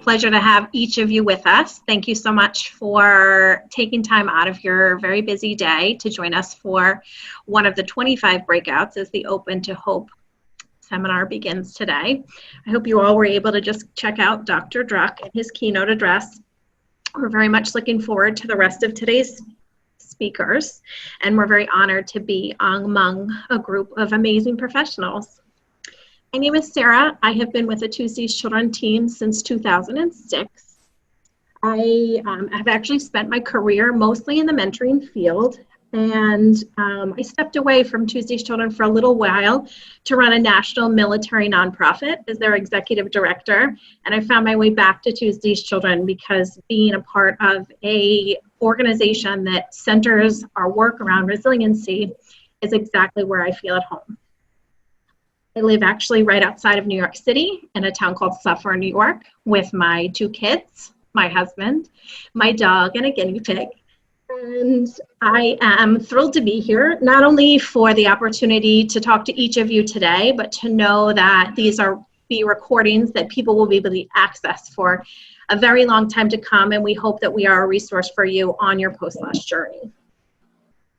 pleasure to have each of you with us. Thank you so much for taking time out of your very busy day to join us for one of the 25 breakouts as the Open to Hope seminar begins today. I hope you all were able to just check out Dr. Druck and his keynote address. We're very much looking forward to the rest of today's speakers, and we're very honored to be among a group of amazing professionals. My name is Sarah. I have been with the Tuesdays Children team since 2006. I have actually spent my career mostly in the mentoring field, and I stepped away from Tuesdays Children for a little while to run a national military nonprofit as their executive director, and I found my way back to Tuesdays Children because being a part of a organization that centers our work around resiliency is exactly where I feel at home. I live actually right outside of New York City in a town called Suffolk, New York, with my 2 kids, my husband, my dog, and a guinea pig. And I am thrilled to be here, not only for the opportunity to talk to each of you today, but to know that these are the recordings that people will be able to access for a very long time to come, and we hope that we are a resource for you on your post-loss journey.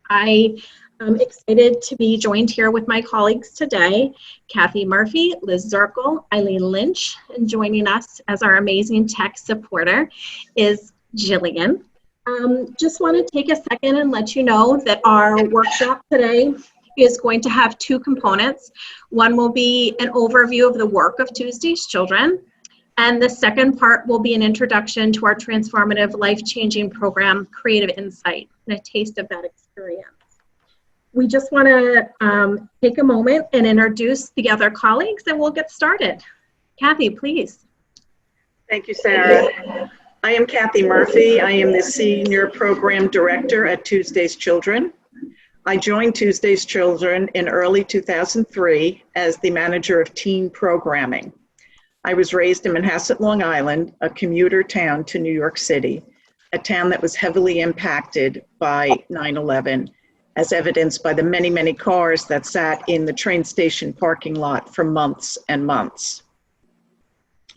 I am excited to be joined here with my colleagues today, Kathy Murphy, Liz Zirkle, Eileen Lynch, and joining us as our amazing tech supporter is Jillian. Just want to take a second and let you know that our workshop today is going to have 2 components. One will be an overview of the work of Tuesdays Children, and the second part will be an introduction to our transformative, life-changing program, Creative Insight, and a taste of that experience. We just want to take a moment and introduce the other colleagues, and we'll get started. Kathy, please. Thank you, Sarah. I am Kathy Murphy. I am the Senior Program Director at Tuesdays Children. I joined Tuesdays Children in early 2003 as the Manager of Teen Programming. I was raised in Manhasset, Long Island, a commuter town to New York City, a town that was heavily impacted by 9/11, as evidenced by the many, many cars that sat in the train station parking lot for months and months.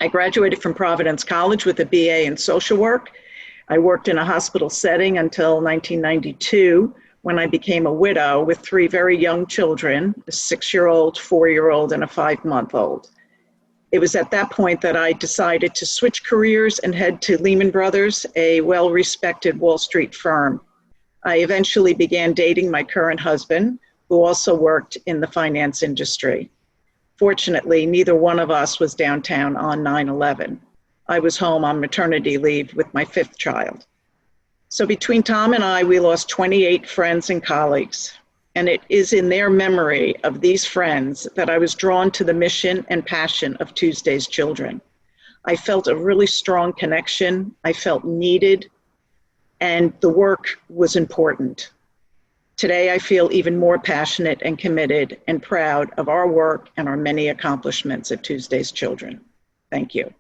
I graduated from Providence College with a BA in social work. I worked in a hospital setting until 1992, when I became a widow with 3 very young children, a 6-year-old, 4-year-old, and a 5-month-old. It was at that point that I decided to switch careers and head to Lehman Brothers, a well-respected Wall Street firm. I eventually began dating my current husband, who also worked in the finance industry. Fortunately, neither one of us was downtown on 9/11. I was home on maternity leave with my 5th child. So between Tom and I, we lost 28 friends and colleagues. And it is in their memory of these friends that I was drawn to the mission and passion of Tuesdays Children. I felt a really strong connection. I felt needed, and the work was important. Today, I feel even more passionate and committed and proud of our work and our many accomplishments at Tuesdays Children. Thank you.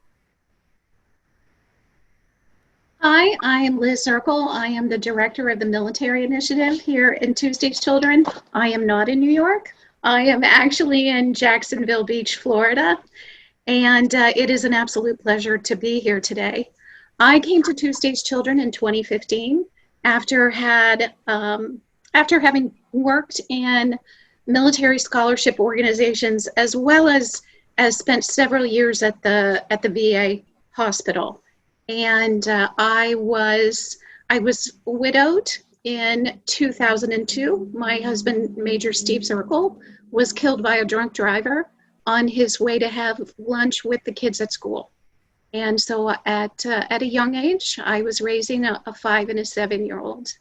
Hi, I am Liz Zirkle. I am the Director of the Military Initiative here in Tuesdays Children. I am not in New York. I am actually in Jacksonville Beach, Florida, and it is an absolute pleasure to be here today. I came to Tuesdays Children in 2015 after having worked in military scholarship organizations, as well as spent several years at the VA hospital. And I was widowed in 2002. My husband, Major Steve Zirkle, was killed by a drunk driver on his way to have lunch with the kids at school. And so at a young age, I was raising a 5 and a 7-year-old.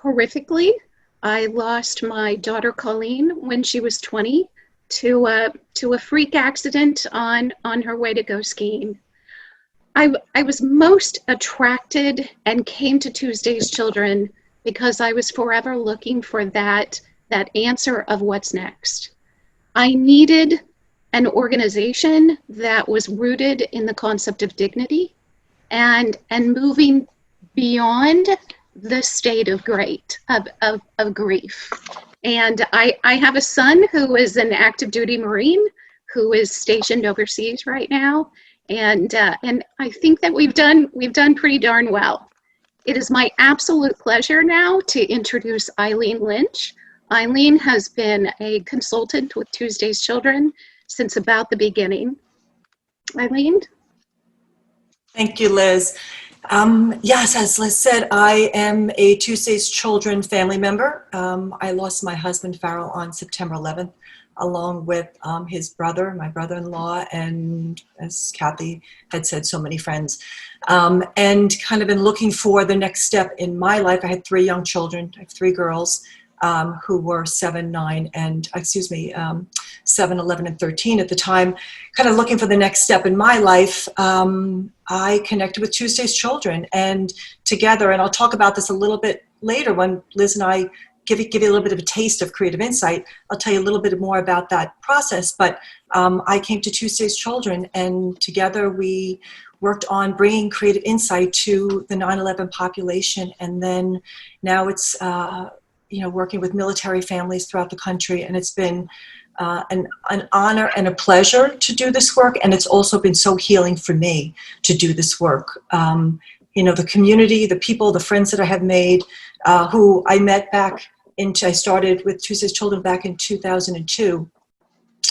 Horrifically, I lost my daughter Colleen when she was 20 to a freak accident on her way to go skiing. I was most attracted and came to Tuesdays Children because I was forever looking for that answer of what's next. I needed an organization that was rooted in the concept of dignity and moving beyond the state of grief. And I have a son who is an active duty Marine who is stationed overseas right now. and I think that we've done pretty darn well. It is my absolute pleasure now to introduce Eileen Lynch. Eileen has been a consultant with Tuesday's Children since about the beginning. Eileen? Thank you, Liz. Yes, as Liz said, I am a Tuesday's Children family member. I lost my husband, Farrell, on September 11th, along with his brother, my brother-in-law, and as Kathy had said, so many friends. And kind of been looking for the next step in my life. I had 3 young children. I have 3 girls who were 7, 11, and 13 at the time. Kind of looking for the next step in my life. I connected with Tuesday's Children, and together, and I'll talk about this a little bit later when Liz and I give you a little bit of a taste of Creative Insight. I'll tell you a little bit more about that process, but I came to Tuesday's Children, and together we worked on bringing Creative Insight to the 9/11 population, and then now it's working with military families throughout the country, and it's been an honor and a pleasure to do this work, and it's also been so healing for me to do this work. The community, the people, the friends that I have made, who I met I started with Tuesday's Children back in 2002,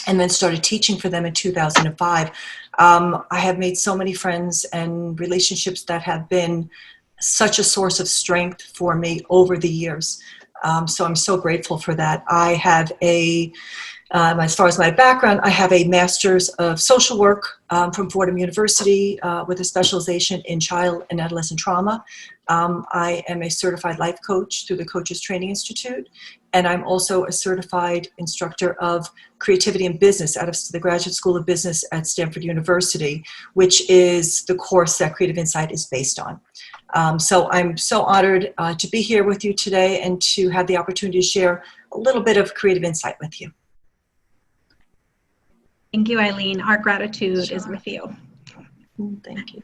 and then started teaching for them in 2005. I have made so many friends and relationships that have been such a source of strength for me over the years. So I'm so grateful for that. I have as far as my background, I have a Master's of Social Work from Fordham University with a specialization in child and adolescent trauma. I am a certified life coach through the Coaches Training Institute, and I'm also a certified instructor of creativity and business out of the Graduate School of Business at Stanford University, which is the course that Creative Insight is based on. So I'm so honored to be here with you today and to have the opportunity to share a little bit of Creative Insight with you. Thank you, Eileen. Our gratitude is with you. Thank you.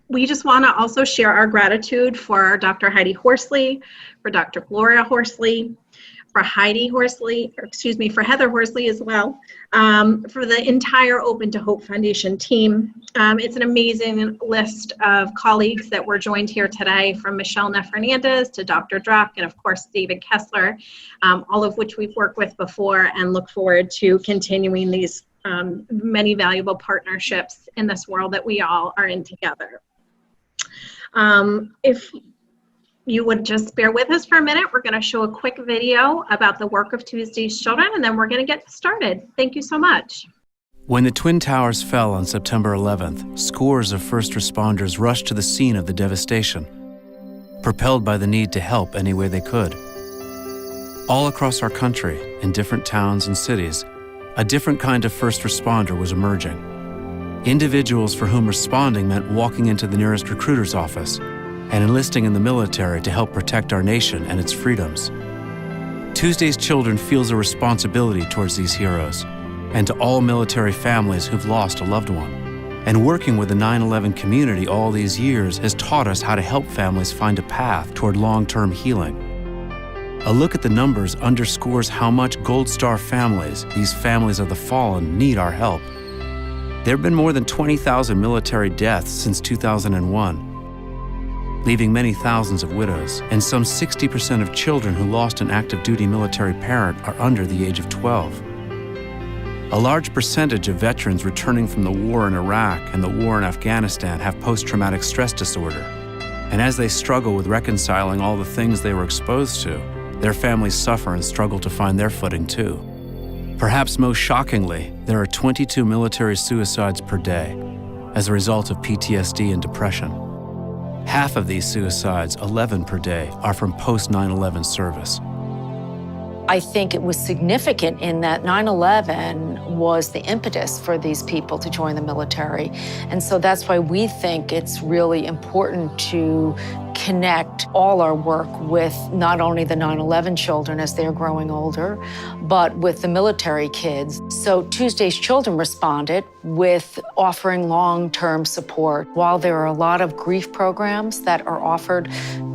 We just want to also share our gratitude for Dr. Heidi Horsley, for Dr. Gloria Horsley, for for Heather Horsley as well, for the entire Open to Hope Foundation team. It's an amazing list of colleagues that were joined here today, from Michelle Neff-Fernandez to Dr. Druck, and of course David Kessler, all of which we've worked with before, and look forward to continuing these many valuable partnerships in this world that we all are in together. If you would just bear with us for a minute, we're going to show a quick video about the work of Tuesday's Children, and then we're going to get started. Thank you so much. When the Twin Towers fell on September 11th, scores of first responders rushed to the scene of the devastation, propelled by the need to help any way they could. All across our country, in different towns and cities, a different kind of first responder was emerging. Individuals for whom responding meant walking into the nearest recruiter's office and enlisting in the military to help protect our nation and its freedoms. Tuesday's Children feels a responsibility towards these heroes and to all military families who've lost a loved one. And working with the 9/11 community all these years has taught us how to help families find a path toward long-term healing. A look at the numbers underscores how much Gold Star families, these families of the fallen, need our help. There have been more than 20,000 military deaths since 2001, leaving many thousands of widows, and some 60% of children who lost an active duty military parent are under the age of 12. A large percentage of veterans returning from the war in Iraq and the war in Afghanistan have post-traumatic stress disorder, and as they struggle with reconciling all the things they were exposed to, their families suffer and struggle to find their footing too. Perhaps most shockingly, there are 22 military suicides per day as a result of PTSD and depression. Half of these suicides, 11 per day, are from post-9/11 service. I think it was significant in that 9/11 was the impetus for these people to join the military. And so that's why we think it's really important to connect all our work with not only the 9/11 children as they're growing older, but with the military kids. So Tuesday's Children responded with offering long-term support. While there are a lot of grief programs that are offered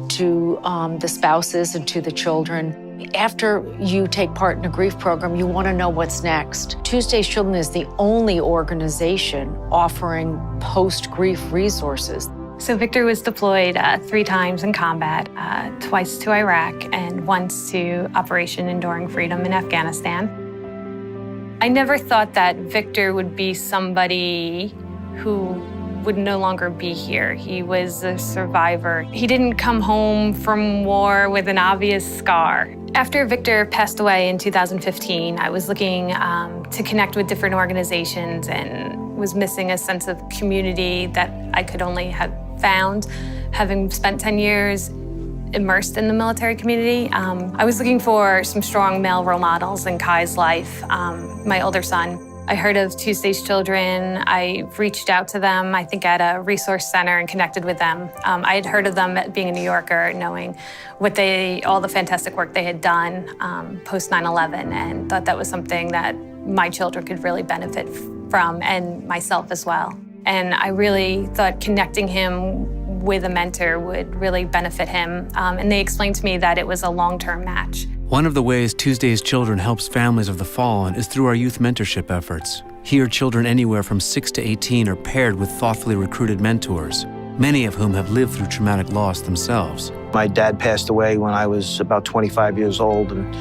to the spouses and to the children, After you take part in a grief program, you want to know what's next. Tuesday's Children is the only organization offering post-grief resources. So Victor was deployed 3 times in combat, twice to Iraq and once to Operation Enduring Freedom in Afghanistan. I never thought that Victor would be somebody who would no longer be here. He was a survivor. He didn't come home from war with an obvious scar. After Victor passed away in 2015, I was looking to connect with different organizations and was missing a sense of community that I could only have found having spent 10 years immersed in the military community. I was looking for some strong male role models in Kai's life. My older son, I heard of Tuesday's Children. I reached out to them, I think at a resource center, and connected with them. I had heard of them being a New Yorker, knowing all the fantastic work they had done post 9/11, and thought that was something that my children could really benefit from, and myself as well. And I really thought connecting him with a mentor would really benefit him. And they explained to me that it was a long-term match. One of the ways Tuesday's Children helps families of the fallen is through our youth mentorship efforts. Here, children anywhere from 6 to 18 are paired with thoughtfully recruited mentors, many of whom have lived through traumatic loss themselves. My dad passed away when I was about 25 years old, and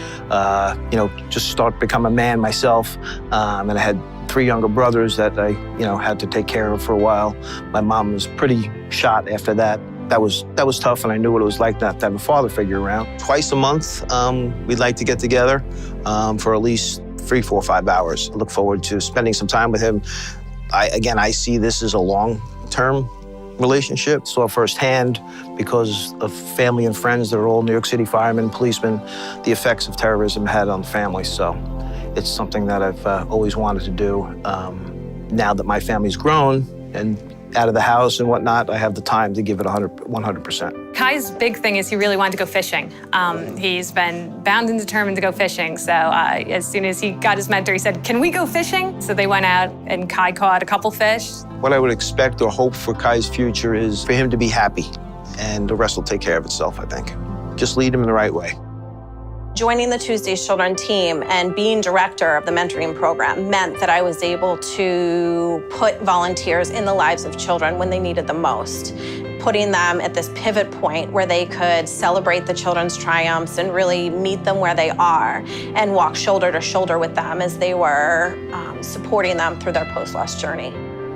just started to become a man myself. And I had 3 younger brothers that I, had to take care of for a while. My mom was pretty shot after that. That was tough, and I knew what it was like not to have a father figure around. Twice a month, we'd like to get together for at least 3, 4, 5 hours. I look forward to spending some time with him. I see this as a long-term relationship. Saw firsthand, because of family and friends that are all New York City firemen, policemen, the effects of terrorism had on the family. So it's something that I've always wanted to do. Now that my family's grown and out of the house and whatnot, I have the time to give it 100%. Kai's big thing is he really wanted to go fishing. He's been bound and determined to go fishing. So as soon as he got his mentor, he said, "Can we go fishing?" So they went out, and Kai caught a couple fish. What I would expect or hope for Kai's future is for him to be happy, and the rest will take care of itself, I think. Just lead him in the right way. Joining the Tuesday's Children team and being director of the mentoring program meant that I was able to put volunteers in the lives of children when they needed the most, putting them at this pivot point where they could celebrate the children's triumphs and really meet them where they are and walk shoulder to shoulder with them as they were supporting them through their post-loss journey.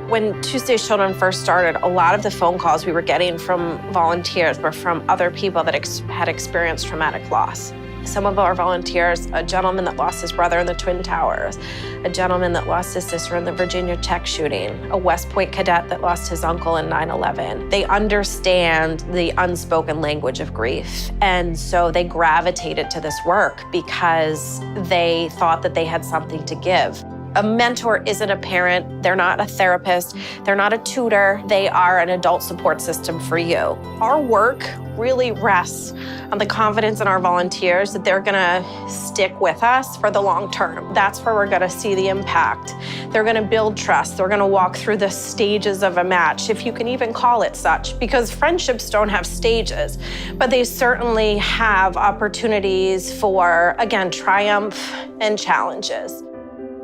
When Tuesday's Children first started, a lot of the phone calls we were getting from volunteers were from other people that had experienced traumatic loss. Some of our volunteers, a gentleman that lost his brother in the Twin Towers, a gentleman that lost his sister in the Virginia Tech shooting, a West Point cadet that lost his uncle in 9/11. They understand the unspoken language of grief. And so they gravitated to this work because they thought that they had something to give. A mentor isn't a parent, they're not a therapist, they're not a tutor, they are an adult support system for you. Our work really rests on the confidence in our volunteers that they're gonna stick with us for the long term. That's where we're gonna see the impact. They're gonna build trust, they're gonna walk through the stages of a match, if you can even call it such, because friendships don't have stages, but they certainly have opportunities for, again, triumph and challenges.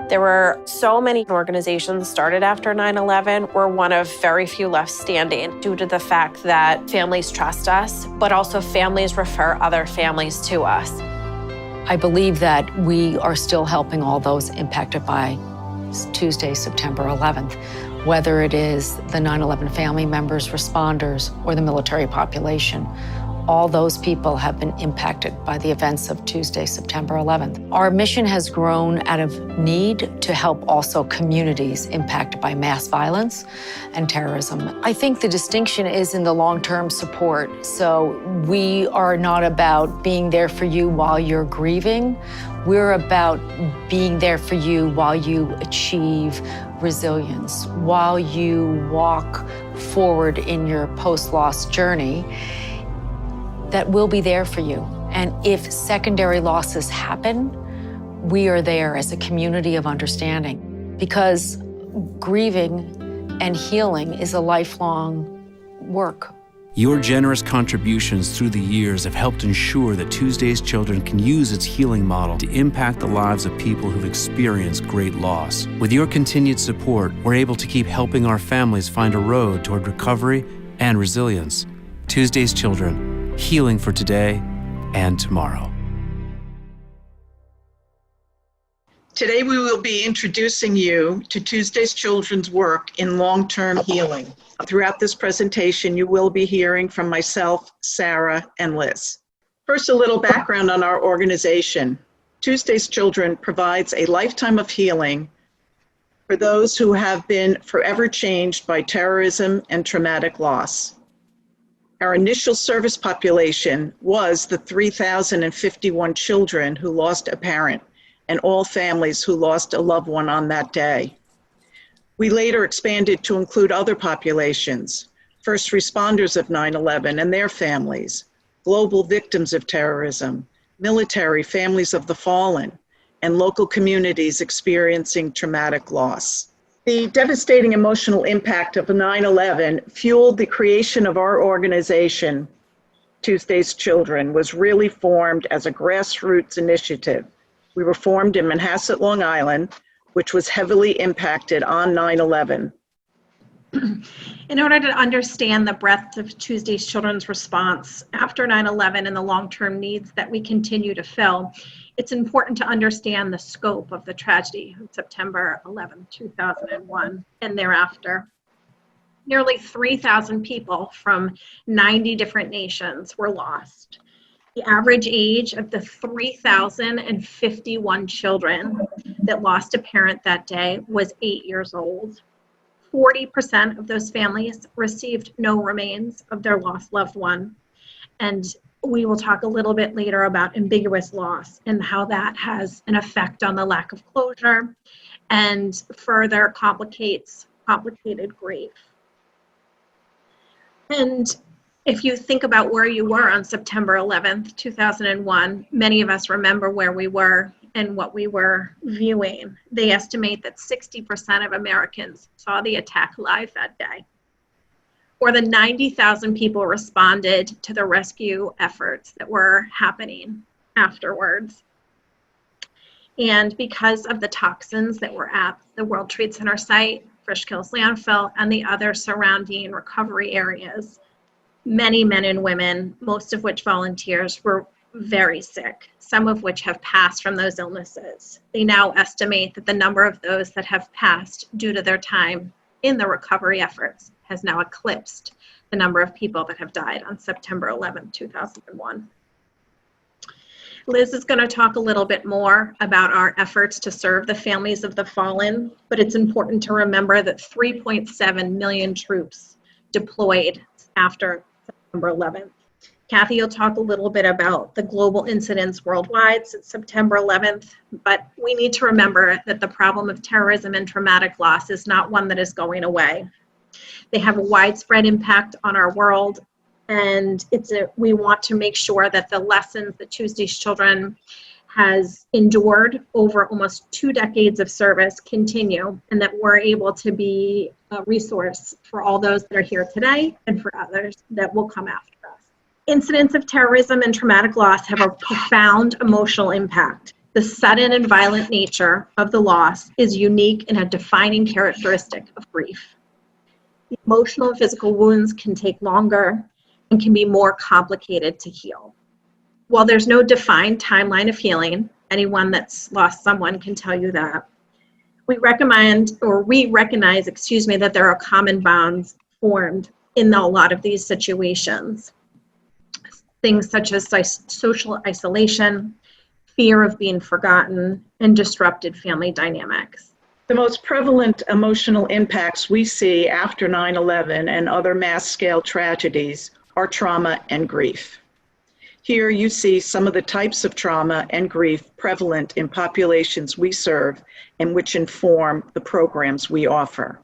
There were so many organizations started after 9/11. We're one of very few left standing due to the fact that families trust us, but also families refer other families to us. I believe that we are still helping all those impacted by Tuesday, September 11th, whether it is the 9/11 family members, responders, or the military population. All those people have been impacted by the events of Tuesday, September 11th. Our mission has grown out of need to help also communities impacted by mass violence and terrorism. I think the distinction is in the long-term support. So we are not about being there for you while you're grieving. We're about being there for you while you achieve resilience, while you walk forward in your post-loss journey. That will be there for you. And if secondary losses happen, we are there as a community of understanding, because grieving and healing is a lifelong work. Your generous contributions through the years have helped ensure that Tuesday's Children can use its healing model to impact the lives of people who've experienced great loss. With your continued support, we're able to keep helping our families find a road toward recovery and resilience. Tuesday's Children, healing for today and tomorrow. Today we will be introducing you to Tuesday's Children's work in long-term healing. Throughout this presentation, you will be hearing from myself, Sarah, and Liz. First, a little background on our organization. Tuesday's Children provides a lifetime of healing for those who have been forever changed by terrorism and traumatic loss. Our initial service population was the 3,051 children who lost a parent and all families who lost a loved one on that day. We later expanded to include other populations, first responders of 9/11 and their families, global victims of terrorism, military, families of the fallen, and local communities experiencing traumatic loss. The devastating emotional impact of 9/11 fueled the creation of our organization. Tuesday's Children was really formed as a grassroots initiative. We were formed in Manhasset, Long Island, which was heavily impacted on 9/11. In order to understand the breadth of Tuesday's Children's response after 9/11 and the long-term needs that we continue to fill, it's important to understand the scope of the tragedy of September 11, 2001, and thereafter. Nearly 3,000 people from 90 different nations were lost. The average age of the 3,051 children that lost a parent that day was 8 years old. 40% of those families received no remains of their lost loved one. And we will talk a little bit later about ambiguous loss and how that has an effect on the lack of closure and further complicated grief. And if you think about where you were on September 11th, 2001, many of us remember where we were and what we were viewing. They estimate that 60% of Americans saw the attack live that day. More than 90,000 people responded to the rescue efforts that were happening afterwards. And because of the toxins that were at the World Trade Center site, Frisch Kills landfill, and the other surrounding recovery areas, many men and women, most of which volunteers, were very sick, some of which have passed from those illnesses. They now estimate that the number of those that have passed due to their time in the recovery efforts has now eclipsed the number of people that have died on September 11, 2001. Liz is going to talk a little bit more about our efforts to serve the families of the fallen, but it's important to remember that 3.7 million troops deployed after September 11th. Kathy will talk a little bit about the global incidents worldwide since September 11th, but we need to remember that the problem of terrorism and traumatic loss is not one that is going away. They have a widespread impact on our world, and we want to make sure that the lessons that Tuesday's Children has endured over almost 2 decades of service continue, and that we're able to be a resource for all those that are here today and for others that will come after us. Incidents of terrorism and traumatic loss have a profound emotional impact. The sudden and violent nature of the loss is unique and a defining characteristic of grief. The emotional and physical wounds can take longer and can be more complicated to heal. While there's no defined timeline of healing, anyone that's lost someone can tell you that. We recognize that there are common bonds formed in a lot of these situations. Things such as social isolation, fear of being forgotten, and disrupted family dynamics. The most prevalent emotional impacts we see after 9/11 and other mass-scale tragedies are trauma and grief. Here you see some of the types of trauma and grief prevalent in populations we serve and which inform the programs we offer.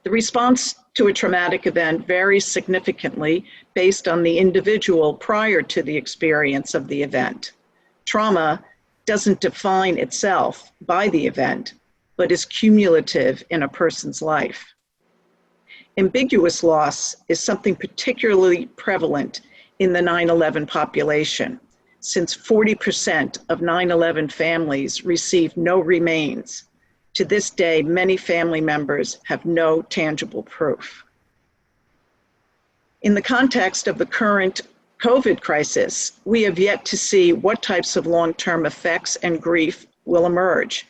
The response to a traumatic event varies significantly based on the individual prior to the experience of the event. Trauma doesn't define itself by the event, but is cumulative in a person's life. Ambiguous loss is something particularly prevalent in the 9/11 population, since 40% of 9/11 families received no remains. To this day, many family members have no tangible proof. In the context of the current COVID crisis, we have yet to see what types of long-term effects and grief will emerge,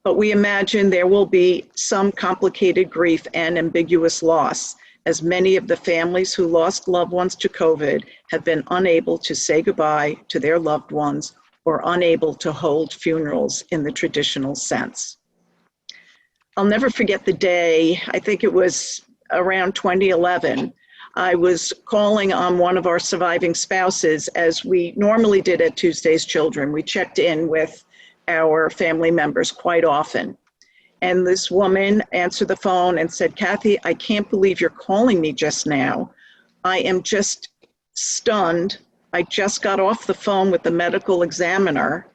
but we imagine there will be some complicated grief and ambiguous loss, as many of the families who lost loved ones to COVID have been unable to say goodbye to their loved ones or unable to hold funerals in the traditional sense. I'll never forget the day, I think it was around 2011, I was calling on one of our surviving spouses, as we normally did at Tuesday's Children. We checked in with our family members quite often. And this woman answered the phone and said, "Kathy, I can't believe you're calling me just now. I am just stunned. I just got off the phone with the medical examiner,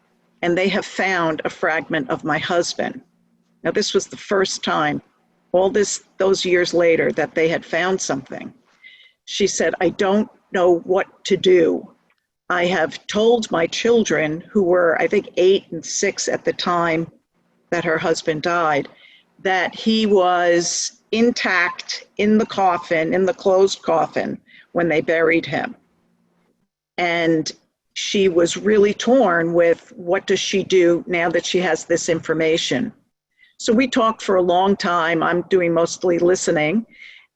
and they have found a fragment of my husband." Now, this was the first time, those years later, that they had found something. She said, "I don't know what to do. I have told my children, who were, I think, 8 and 6 at the time that her husband died, that he was intact in the coffin, in the closed coffin, when they buried him." And she was really torn with, what does she do now that she has this information? So we talked for a long time. I'm doing mostly listening,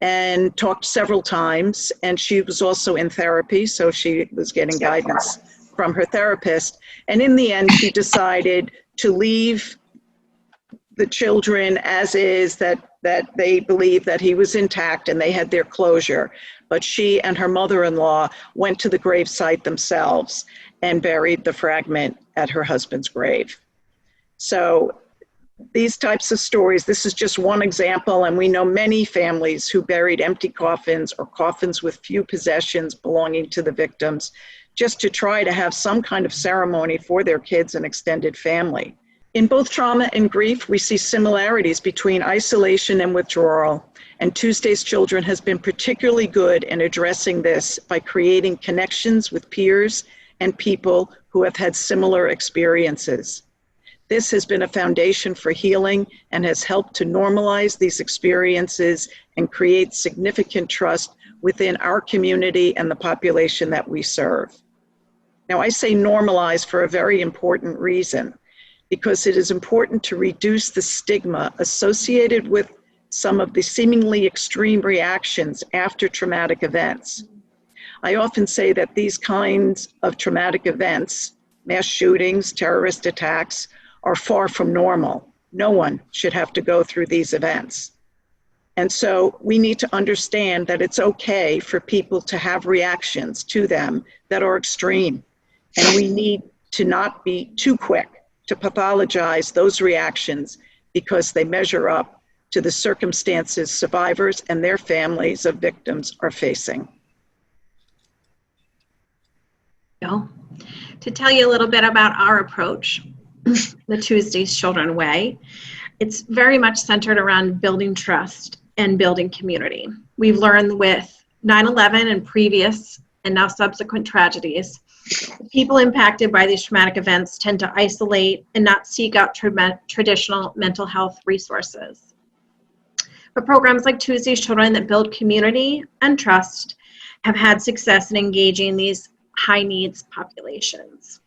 and talked several times. And she was also in therapy, so she was getting guidance from her therapist. And in the end, she decided to leave the children as is, that they believed that he was intact and they had their closure. But she and her mother-in-law went to the gravesite themselves and buried the fragment at her husband's grave. So these types of stories, this is just one example, and we know many families who buried empty coffins or coffins with few possessions belonging to the victims, just to try to have some kind of ceremony for their kids and extended family. In both trauma and grief, we see similarities between isolation and withdrawal, and Tuesday's Children has been particularly good in addressing this by creating connections with peers and people who have had similar experiences. This has been a foundation for healing and has helped to normalize these experiences and create significant trust within our community and the population that we serve. Now, I say normalize for a very important reason, because it is important to reduce the stigma associated with some of the seemingly extreme reactions after traumatic events. I often say that these kinds of traumatic events, mass shootings, terrorist attacks, are far from normal. No one should have to go through these events. And so we need to understand that it's okay for people to have reactions to them that are extreme. And we need to not be too quick to pathologize those reactions, because they measure up to the circumstances survivors and their families of victims are facing. To tell you a little bit about our approach, the Tuesday's Children way, it's very much centered around building trust and building community. We've learned with 9/11 and previous and now subsequent tragedies, people impacted by these traumatic events tend to isolate and not seek out traditional mental health resources. But programs like Tuesday's Children that build community and trust have had success in engaging these high needs populations.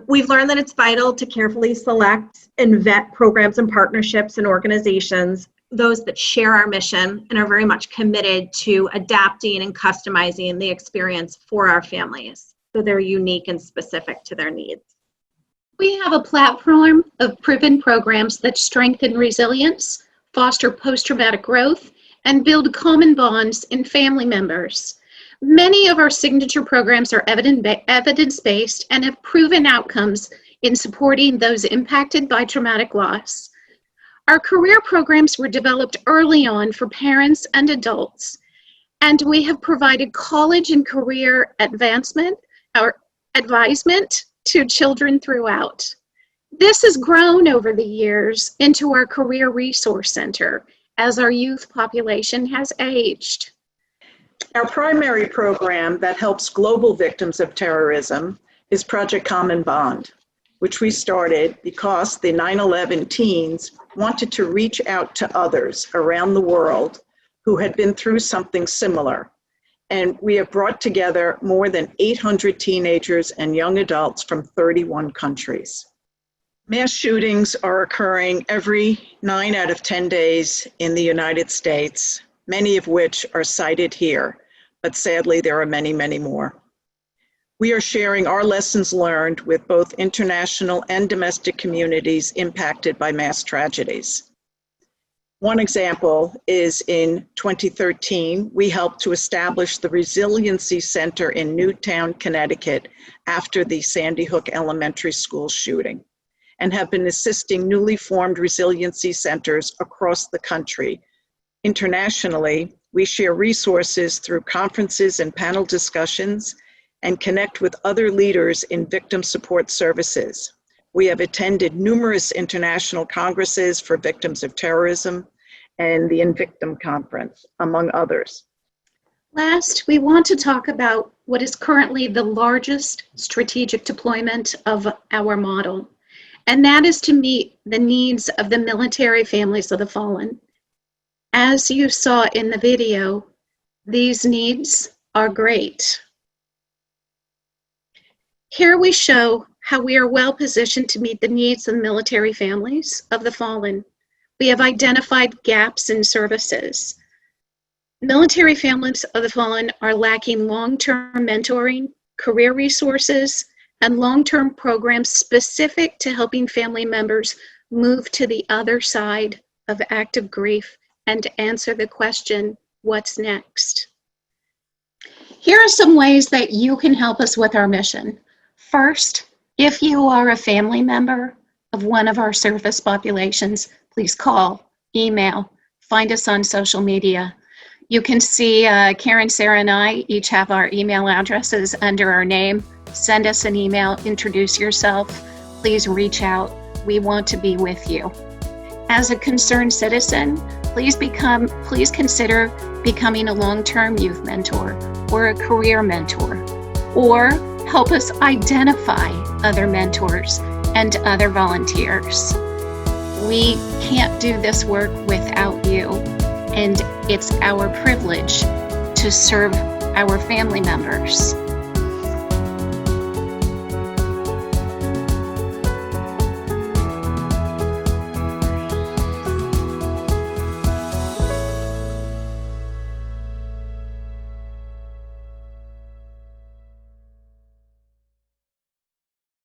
We've learned that it's vital to carefully select and vet programs and partnerships and organizations, those that share our mission and are very much committed to adapting and customizing the experience for our families, so they're unique and specific to their needs. We have a platform of proven programs that strengthen resilience, foster post-traumatic growth, and build common bonds in family members. Many of our signature programs are evidence-based and have proven outcomes in supporting those impacted by traumatic loss. Our career programs were developed early on for parents and adults, and we have provided college and career advancement or advisement to children throughout. This has grown over the years into our Career Resource Center, as our youth population has aged. Our primary program that helps global victims of terrorism is Project Common Bond, which we started because the 9/11 teens wanted to reach out to others around the world who had been through something similar. And we have brought together more than 800 teenagers and young adults from 31 countries. Mass shootings are occurring every 9 out of 10 days in the United States, many of which are cited here, but sadly there are many, many more. We are sharing our lessons learned with both international and domestic communities impacted by mass tragedies. One example is in 2013, we helped to establish the Resiliency Center in Newtown, Connecticut after the Sandy Hook Elementary School shooting, and have been assisting newly formed resiliency centers across the country. Internationally, we share resources through conferences and panel discussions and connect with other leaders in victim support services. We have attended numerous international congresses for victims of terrorism and the Invictum Conference, among others. Last, we want to talk about what is currently the largest strategic deployment of our model, and that is to meet the needs of the military families of the fallen. As you saw in the video, these needs are great. Here we show how we are well positioned to meet the needs of military families of the fallen. We have identified gaps in services. Military families of the fallen are lacking long-term mentoring, career resources, and long-term programs specific to helping family members move to the other side of active grief and to answer the question, what's next? Here are some ways that you can help us with our mission. First, if you are a family member of one of our service populations, please call, email, find us on social media. You can see Karen, Sarah, and I each have our email addresses under our name. Send us an email, introduce yourself. Please reach out. We want to be with you. As a concerned citizen, please consider becoming a long-term youth mentor or a career mentor, or help us identify other mentors and other volunteers. We can't do this work without you, and it's our privilege to serve our family members.